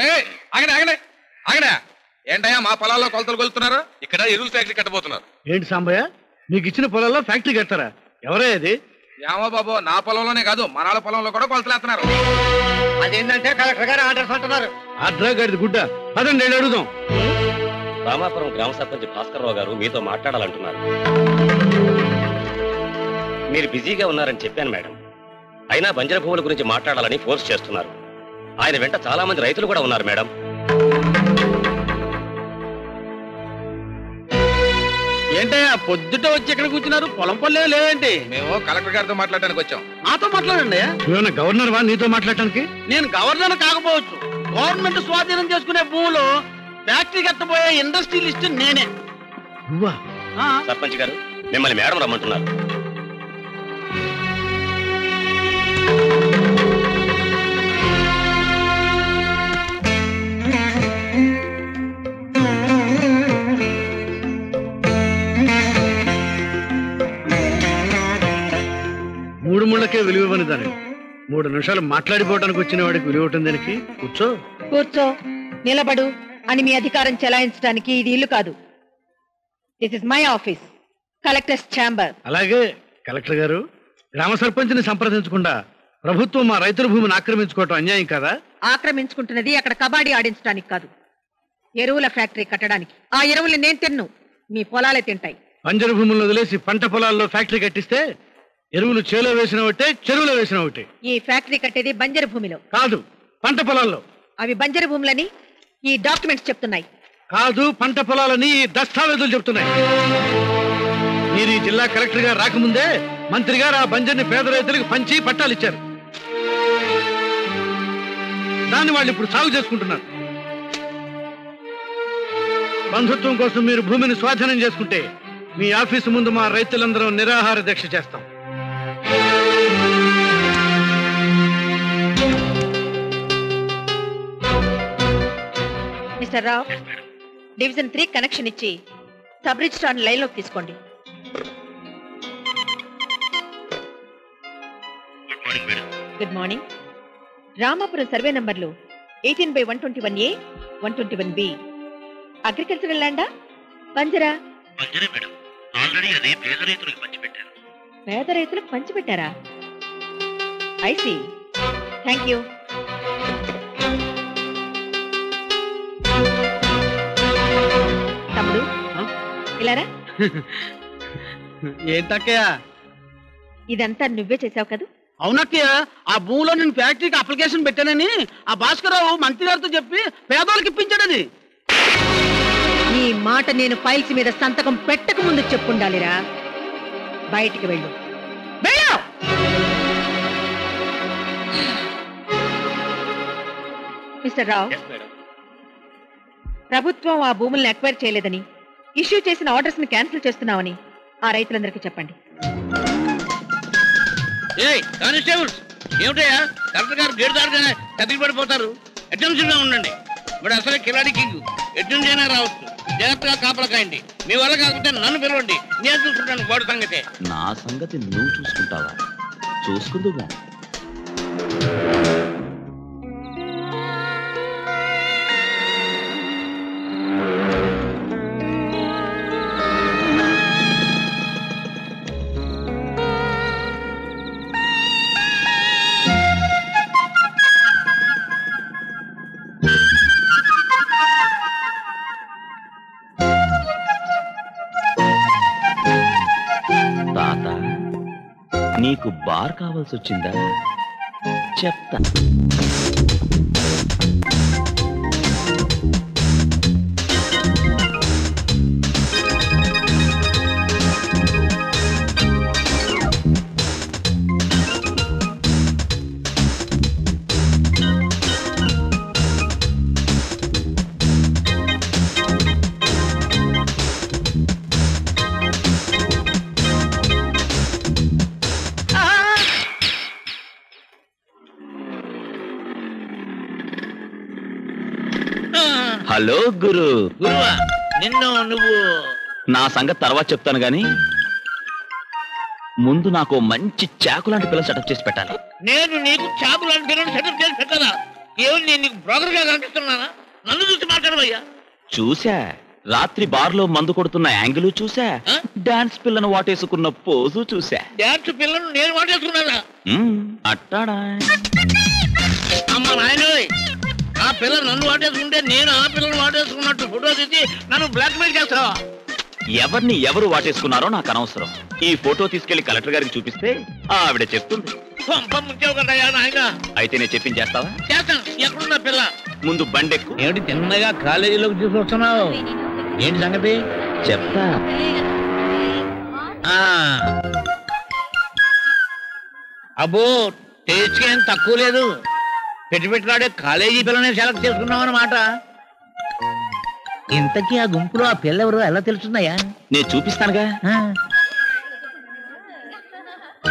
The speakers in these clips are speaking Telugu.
ఆగండి ఆగండి ఆగండి. ఏంటయ్యా మా పొలాల్లో కొలతలు కొలుతున్నారు? ఇక్కడ ఎరువుల ఫ్యాక్టరీ కట్టబోతున్నారు. ఏంటి సాంబయ్య, నీకు ఇచ్చిన పొలాల్లో ఫ్యాక్టరీ కడతారా? ఎవరే అది? ఏమో బాబు, నా పొలంలోనే కాదు మనాల పొలంలో కూడా కొలతలేస్తున్నారు. అదేంటంటే కలెక్టర్ గారు ఆర్డర్స్ అంటున్నారు. ఆర్డర్ గడిది గుడ్డ, పదండి నేను అడుగుదాం. రామాపురం గ్రామ సర్పంచ్ భాస్కర్రావు గారు మీతో మాట్లాడాలంటున్నారు. మీరు బిజీగా ఉన్నారని చెప్పాను మేడం. అయినా బంజర భూముల గురించి మాట్లాడాలని ఫోర్స్ చేస్తున్నారు. ఆయన వెంట చాలా మంది రైతులు కూడా ఉన్నారు మేడం. ఏంటయ్యా పొద్దుట వచ్చి ఎక్కడ కూర్చున్నారు? పొలం పల్లె లేదండి. మేము కలెక్టర్ గారితో మాట్లాడడానికి వచ్చాం. నాతో మాట్లాడండి. నువ్వేమన్నా గవర్నర్ వా నీతో మాట్లాడటానికి? నేను గవర్నర్ కాకపోవచ్చు, గవర్నమెంట్ స్వాధీనం చేసుకునే భూములు ఫ్యాక్టరీ కట్టబోయే ఇండస్ట్రియలిస్ట్ నేనే. నువ్వా? సర్పంచ్ గారు మిమ్మల్ని మేడం రమ్మంటున్నారు. మూడు ముళ్ళకే విలువని దాని 3 నిమిషాలు మాట్లాడిపోవడానికి వచ్చిన వాడికి విలువ ఉంటుంది దానికి. కూర్చో. కూర్చో, నిలబడు అని మీ అధికారం చెలాయించడానికి ఇది ఇల్లు కాదు. This is my office, collectors chamber. అలాగే కలెక్టర్ గారు, గ్రామ సర్పంచ్ని సంప్రదించకుండా ప్రభుత్వం మా రైతుల భూమిని ఆక్రమించుకోవటం అన్యాయం కదా? ఆక్రమించుకుంటున్నది అక్కడ కబాడీ ఆడించడానికి కాదు, ఎరువుల ఫ్యాక్టరీ కట్టడానికి. ఆ ఎరువుల్ని నేను తిన్ను, మీ పొలాలే తింటాయి. పంజర భూములను వదిలేసి పంట పొలాల్లో ఫ్యాక్టరీ కట్టిస్తే ఎరువులు చేలో వేసిన ఒకటే, చెరువులో వేసిన ఒకటే. ఈ ఫ్యాక్టరీ కట్టేది బంజరు భూమిలో కాదు, పంట పొలాల్లో. అవి బంజరు భూములని ఈ డాక్యుమెంట్స్ చెప్తున్నాయి. కాదు, పంట పొలాలని ఈ దస్తావేజులు చెప్తున్నాయి. మీరు ఈ జిల్లా కలెక్టర్ గా రాకముందే మంత్రి గారు ఆ బంజర్ని పేద రైతులకు పంచి పట్టాలు ఇచ్చారు. దాన్ని వాళ్ళు ఇప్పుడు సాగు చేసుకుంటున్నారు. బంధుత్వం కోసం మీరు భూమిని స్వాధీనం చేసుకుంటే మీ ఆఫీసు ముందు మా రైతులందరం నిరాహార దీక్ష చేస్తాం. మిస్టర్ రావు, డివిజన్ 3 కనెక్షన్ ఇచ్చి సబ్ రిజిస్ట్రార్ లైన్ లోకి తీసుకోండి. Good morning. రామాపురం సర్వే నంబర్లు 18/121A, 121B. అగ్రికల్చరల్ ల్యాండా బంజరా? బంజరే మేడం. ఆల్రెడీ అదే పేద రైతులకు పంచిపెట్టారు. పేద రైతులకు పంచిపెట్టారా? I see. Thank you. తమ్ముడు ఇలారా. ఏంటక్కయ్య ఇదంతా నువ్వే చేసావు కదా? అవునక్కయ్య, ఆ భూమిలో నేను ఫ్యాక్టరీకి అప్లికేషన్ పెట్టానని ఆ భాస్కర్రావు మంత్రి గారితో చెప్పి పేదోళ్ళకి ఇప్పించాడని. ఈ మాట నేను ఫైల్స్ మీద సంతకం పెట్టక ముందు చెప్పుండాలిరా. బయటికి వెళ్ళు. మిస్టర్ రావు, ప్రభుత్వం ఆ భూముల్ని అక్వైర్ చేయలేదని, ఇష్యూ చేసిన ఆర్డర్స్ ని క్యాన్సిల్ చేస్తున్నామని ఆ రైతులందరికీ చెప్పండి. కానిస్టేబుల్స్, ఏమిటయ్యా కలెక్టర్ గారు గేట్ దారిగానే కదిలి పడిపోతారు. అటెన్షన్ గా ఉండండి. ఇప్పుడు అసలే కిలాడి కింగ్, ఎటెన్షన్ అయినా రావచ్చు. జాగ్రత్తగా కాపలా కాయండి. మీ వల్ల కాకపోతే నన్ను పిలవండి, నేను చూసుకుంటాను వాడు సంగతే. నా సంగతి నువ్వు చూసుకుంటావా? చూసుకుందుగా. తాత, నీకు బార్ కావాల్సి వచ్చిందా? చెప్తా. హలో గురు. గురువా, నిన్ను నువ్వు నా సంగతి తర్వాత చెప్తాను గాని ముందు నాకు మంచి చాకు లాంటి పిల్ల సెటప్ చేసి పెట్టాలి. నేను నీకు చాకు లాంటి పిల్లలు సెటప్ చేసి పెట్టాలా? ఏమి నేను నీకు బ్రోకర్ గా కనిపిస్తున్నానా? నన్ను చూసి మాట్లాడవయ్యా. చూసా, రాత్రి బార్లో మందు కొడుతున్న యాంగిల్ చూసా, డాన్స్ పిల్లను వాటేసుకున్న పోజు చూసా. డాన్స్ పిల్లను నేను వాటేసుకున్నానా? అట్టాడా అమ్మ నాయనోయ్, ఆ పిల్ల నన్ను వాటేసుకుంటే నేను ఆ పిల్లను వాటేసుకున్నట్టు ఫోటో తీసి నన్ను బ్లాక్ మెయిల్ చేస్తావా? ఎవరిని ఎవరు వాటేసుకున్నారో నాకు అనవసరం. ఈ ఫోటో తీసుకెళ్లి కలెక్టర్ గారికి చూపిస్తే ఆవిడ చెప్తుంది. ముంచావు కదయ్యా నాయన. అయితే నేను చెప్పించేస్తావా? చేస్తాను. ఎక్కడున్నా పిల్ల? ముందు బండెక్కు. ఏమిటి తిన్నగా కాలేజీలోకి తీసుకొస్తున్నావు? ఏంటి సంగతి? చెప్తా. అబ్బో, టేస్ట్ ఏం తక్కువ లేదు. పెట్టుబెట్టులాడే కాలేజీ పిల్లనే సెలెక్ట్ చేసుకున్నావు అన్నమాట. ఇంతకీ ఆ గుంపులో ఆ పిల్ల ఎవరు ఎలా తెలుస్తుందయ్యా? నేను చూపిస్తానుగా.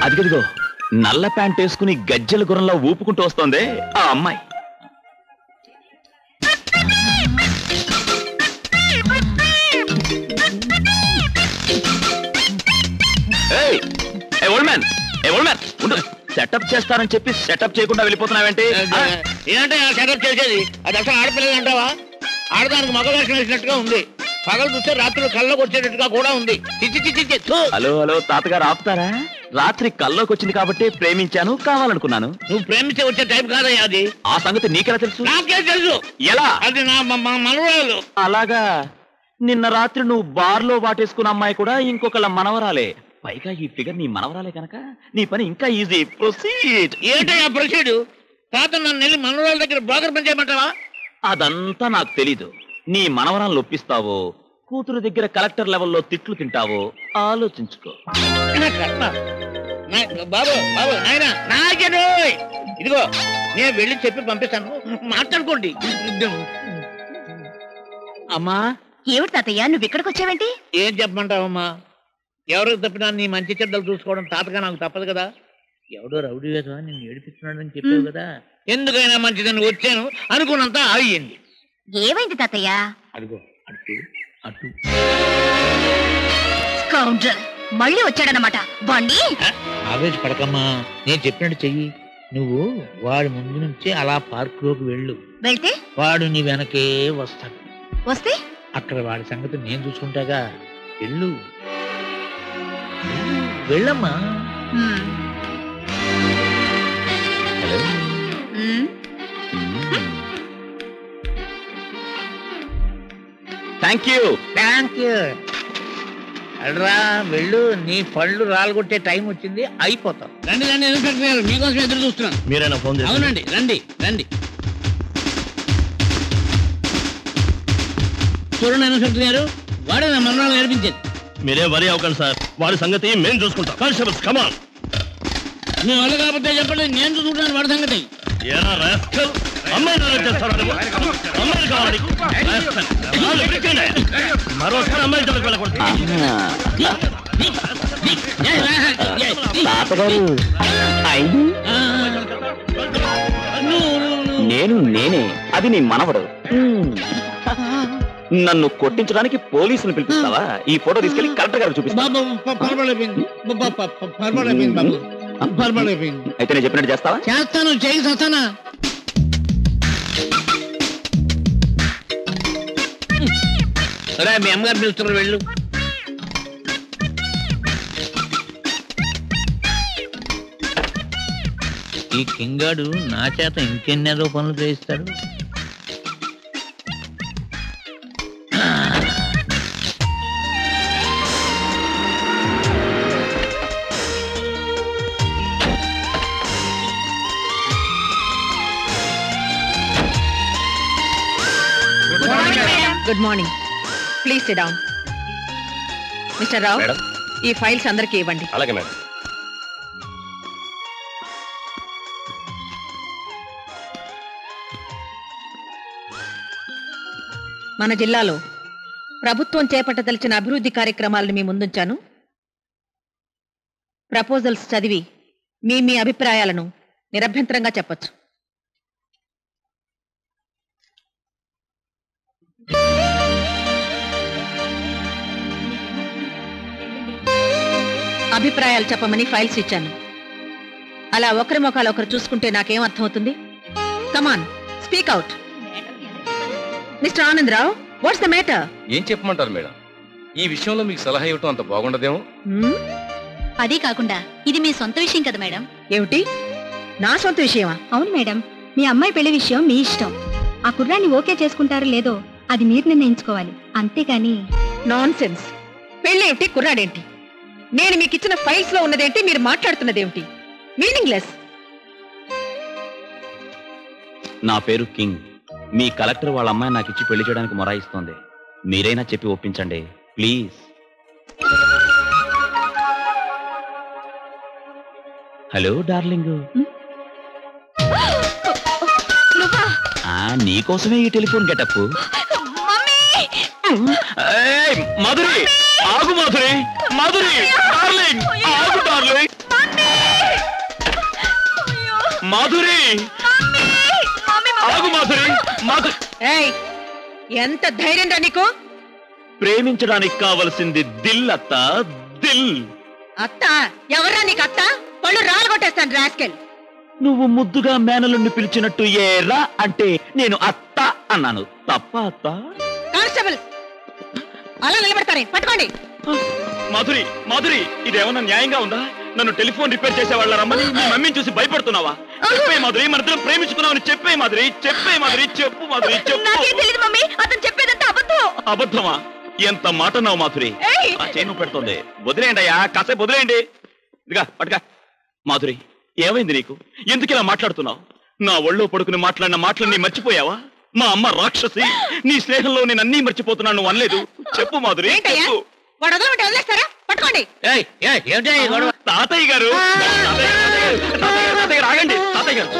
అదిగదిగో నల్ల ప్యాంట్ వేసుకుని గజ్జల గుర్రంలో ఊపుకుంటూ వస్తోంది ఆ అమ్మాయి. సెటప్ చేస్తానని చెప్పి సెటప్ చేయకుండా వెళ్ళిపోతున్నావేంటి? ఏంటంటే సెటప్ చేసేది? అది అసలు ఆడపిల్లలు అంటావా? ఆడదానికి మగ వేషం వేసినట్టుగా ఉంది. పగలు చూస్తే రాత్రులు కళ్ళకు వచ్చేటట్టుగా కూడా ఉంది. హలో హలో తాతగారు ఆపుతారా? రాత్రి కల్లోకి వచ్చింది కాబట్టి ప్రేమించాను, కావాలనుకున్నాను. నువ్వు ప్రేమించే వచ్చే టైప్ కాదయ్యా అది. ఆ సంగతి నీకెలా తెలుసు? నాకే తెలుసు. ఎలా? అది నా మనవరాలు. అలాగా? నిన్న రాత్రి నువ్వు బార్లో వాటేసుకున్న అమ్మాయి కూడా ఇంకొకళ్ళ మనవరాలే. పైగా ఈ ఫిగర్ నీ మనవరాలే కనుక నీ పని ఇంకా ఈజీ. ప్రొసీడ్. ఏంటయ్యా ప్రొసీడ్? తాత నన్ను వెళ్ళి మనవరాల దగ్గర బ్రోకర్ పని చేయమంటావా? అదంతా నాకు తెలీదు. నీ మనవరాలను ఒప్పిస్తావో, కూతురు దగ్గర కలెక్టర్ లెవెల్లో తిట్లు తింటావో ఆలోచించుకో. బాబు బాబు నాయన నాగేను, ఇదిగో నేను వెళ్ళి చెప్పి పంపిస్తాను, మాట్లాడుకోండి. అమ్మా. ఏమిటి తాతయ్య నువ్వు ఇక్కడికి వచ్చావేంటి? ఏం చెప్పమంటావమ్మా? ఎవరికి తప్పినా నీ మంచి చెడ్డలు చూసుకోవడం తాతగా నాకు తప్పదు కదా. ఎవడో రౌడీ వేసా నేను ఏడిపిస్తున్నాడని చెప్పావు కదా. ఎందుకైనా మంచిదని వచ్చాను, అనుకున్నంత ఆగింది. ఏమైంది తాతయ్య? అదిగో అటు అటు. మళ్ళీ వచ్చాడనమాట. బండి ఆవేశపడకమ్మా, నేను చెప్పినట్టు చెయ్యి. నువ్వు వాడి ముందు నుంచి అలా పార్క్ లోకి వెళ్ళు. వెళ్తే వాడు నీ వెనకే వస్తాడు. వస్తే అక్కడ వాడి సంగతి నేను చూసుకుంటాగా. వెళ్ళు వెళ్ళమ్మా. Thank you. Thank you. అడ్రా వెళ్ళు, నీ పళ్ళు రాలగొట్టే టైం వచ్చింది, అయిపోతాం. రండి రండి ఇన్స్పెక్టర్ గారు, మీకోసం ఎదురు చూస్తున్నాను. మీరేనా ఫోన్ చేసి? అవునండి, రండి రండి. చూడండి ఇన్స్పెక్టర్ గారు, వాడే నా మనవరాలు నేర్పించేది. మీరేం వరి అవ్వకండి సార్, వాడి సంగతి మేము చూసుకుంటాం. Constables come on. మీ వల్ల కాకపోతే చెప్పండి, నేను చూసుకుంటాను వాడి సంగతి. ఏనా రాస్కల్, అమ్మాయిని అరెస్ట్ చేస్తారా నువ్వు? అమ్మాయిని కావాలి మరోసారి అమ్మాయి జోలికి వెళ్ళకూడదు. తాతగారు నేనే, అది నీ మనవడు. నన్ను కొట్టించడానికి పోలీసులు పిలిపిస్తావా? ఈ ఫోటో తీసుకెళ్లి కలెక్టర్ గారు చూపిస్తా. అయితే నేను చెప్పినట్టు చేస్తావా? చేస్తాను, చేయి సస్తానా. సరే మీ అమ్మగారు పిలుస్తున్నారు, వెళ్ళు. ఈ కింగాడు నా చేత ఇంకెన్నేదో పనులు చేయిస్తాడు. Good morning. Please SIT down. Mister Rao, madam, ఈ ఫైల్స్ అందరికీ ఇవ్వండి. అలాగే మేడం. మన జిల్లాలో ప్రభుత్వం చేపట్టదలిచిన అభివృద్ధి కార్యక్రమాలను మీ ముందుంచాను. ప్రపోజల్స్ చదివి మీ అభిప్రాయాలను నిరభ్యంతరంగా చెప్పొచ్చు. అభిప్రాయాలు చెప్పమని ఫైల్స్ ఇచ్చాను. అలా ఒకరి ముఖాలు ఒకరు చూసుకుంటే నాకేం అర్థమవుతుంది? Come on, speak out. Mister Anandarao, what's the matter? ఏం చెప్పమంటారు మేడం? ఈ విషయంలో మీకు సలహా ఇవ్వటం అంత బాగుండదేమో. అదే కాకుండా ఇది మీ సొంత విషయం కదా మేడం. ఏమిటి, నా సొంత విషయమా? అవును మేడం, మీ అమ్మాయి పెళ్లి విషయం మీ ఇష్టం. ఆ కుర్రాన్ని ఓకే చేసుకుంటారో లేదో అది మీరు నిర్ణయించుకోవాలి, అంతేగాని. Nonsense. పెళ్ళేమిటి, కుర్రాడేంటి? నేను మీకు ఇచ్చిన ఫైల్స్ లో ఉన్నదేంటి, మీరు మాట్లాడుతున్నదేమిటి? మీనింగ్లెస్. నా పేరు కింగ్. మీ కలెక్టర్ వాళ్ళ అమ్మాయి నాకు ఇచ్చి పెళ్లి చేయడానికి మొరాయిస్తోంది. మీరైనా చెప్పి ఒప్పించండి ప్లీజ్. Hello darling. నీకోసమే ఈ టెలిఫోన్ గెటప్. మధురి ఆగు, మధురి మధురి డార్లింగ్ ఆగు డార్లింగ్. మాధురి ఆగు మాధురి. ఎంత ధైర్యం రా నీకు? ప్రేమించడానికి కావలసింది దిల్ అత్త, దిల్. అత్త ఎవరా నీకు? అత్త పళ్ళు రాలు కొట్టేస్తాను రాస్కెల్. నువ్వు ముద్దుగా మేనలుండి పిలిచినట్టు ఏరా అంటే నేను అత్త అన్నాను. తప్ప అత్త? కానిస్టేబుల్ అలా నిలబడతారే, పట్టుకోండి. మాధురి మాధురి, ఇదేమన్నా న్యాయంగా ఉందా? నన్ను టెలిఫోన్ రిపేర్ చేసే వాళ్ళ రమ్మని మీ మమ్మీని చూసి భయపడుతున్నావా? చెప్పే మాధురి, మనిద్దరం ప్రేమించుకున్నావని చెప్పే మాధురి, చెప్పే మాధురి, చెప్పు మాధురి, చెప్పు. అబద్ధమా? ఎంత మాట నావు మాధురి. ఆ చేను పెడుతోంది, వదిలేయండి అయ్యా, కాసేపు వదిలేయండి. ఇదిగా పట్టుగా. మాధురి ఏమైంది నీకు? ఎందుకు ఇలా మాట్లాడుతున్నావు? నా ఒళ్ళో పడుకుని మాట్లాడిన మాటలన్నీ మర్చిపోయావా? మా అమ్మ రాక్షసి, నీ స్నేహంలో నేను అన్నీ మర్చిపోతున్నాను నువ్వు అనలేదు. చెప్పు మాధురి, చెప్పు. పట్టుకోండి. తాతయ్య గారు ఆగండి. తాతయ్య గారు,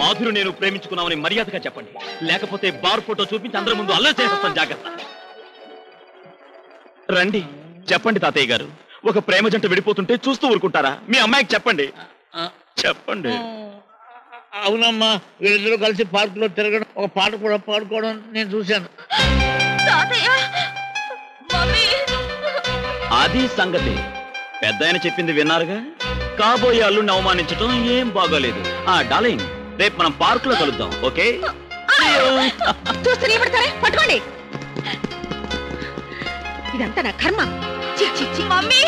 మాధురు నేను ప్రేమించుకున్నామని మర్యాదగా చెప్పండి, లేకపోతే బార్ ఫోటో చూపించి అందరి ముందు అల్లరి చేసేస్తాను. జాగ్రత్త. రండి చెప్పండి తాతయ్య గారు. ఒక ప్రేమ జంట విడిపోతుంటే చూస్తూ ఊరుకుంటారా? మీ అమ్మాయికి చెప్పండి, చెప్పండి. అవునమ్మా, వీళ్ళిద్దరూ కలిసి పార్క్ లో తిరగడం, ఒక పాట కూడా పాడుకోవడం నేను చూశాను. అది సంగతి. పెద్ద ఆయన చెప్పింది విన్నారుగా. కాబోయే అల్లుడిని అవమానించడం ఏం బాగోలేదు. డార్లింగ్, రేపు మనం పార్క్ లో కలుద్దాం, ఓకే? చూస్తే పట్టుకోండి. ఇదంతా నా కర్మ. మమ్మీ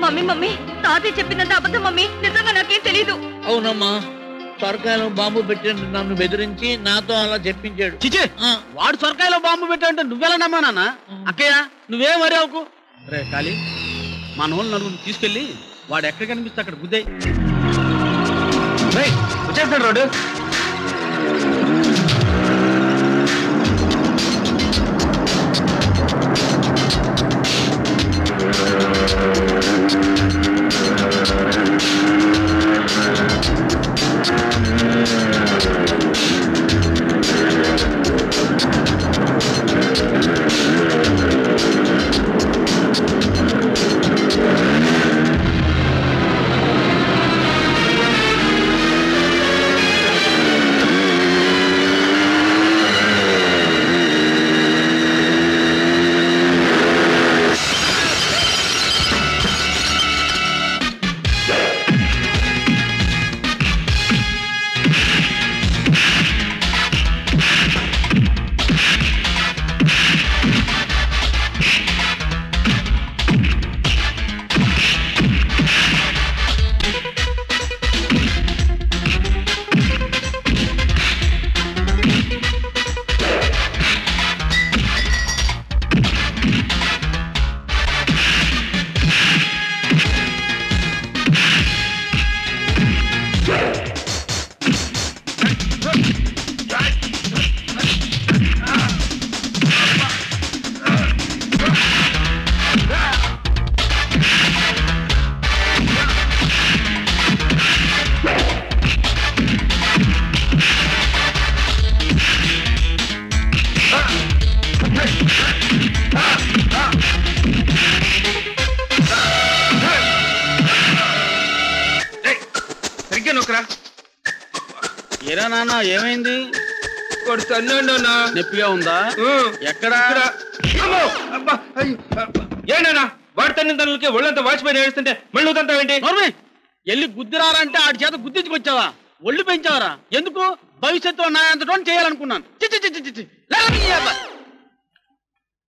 మమ్మీ మమ్మీ, తాతయ్య చెప్పిందంత అబద్ధం మమ్మీ, నిజంగా నాకేం తెలీదు. అవునమ్మా, సొరకాయలో బాంబు పెట్టి నన్ను బెదిరించి నాతో అలా చెప్పించాడు. చిచే, వాడు సొరకాయలో బాంబు పెట్టాడంటే నువ్వెలా నమ్మా నాన్న? అక్కయ్య నువ్వేం మరేవకు. రే కాళీ, మన వాళ్ళు నలుగురు తీసుకెళ్ళి వాడు ఎక్కడ కనిపిస్తే అక్కడ గుద్దే. వచ్చేస్తాడు రోడ్డు. ఏరా నాన్న, ఏమైంది? నొప్పిగా ఉందా? ఎక్కడా? ఏనా వాడి తల్లిదండ్రులకి ఒళ్ళంతా వాచిపోయి ఏడుస్తుంటే మళ్ళీ తంతావేంటి? ఎల్లి గుద్దిరారంటే ఆడి చేత గుద్దించుకొచ్చావా? ఒళ్ళు పెంచావరా? ఎందుకు? భవిష్యత్తులో నా అంతటోని చేయాలనుకున్నాను. చి చి చి చి చి.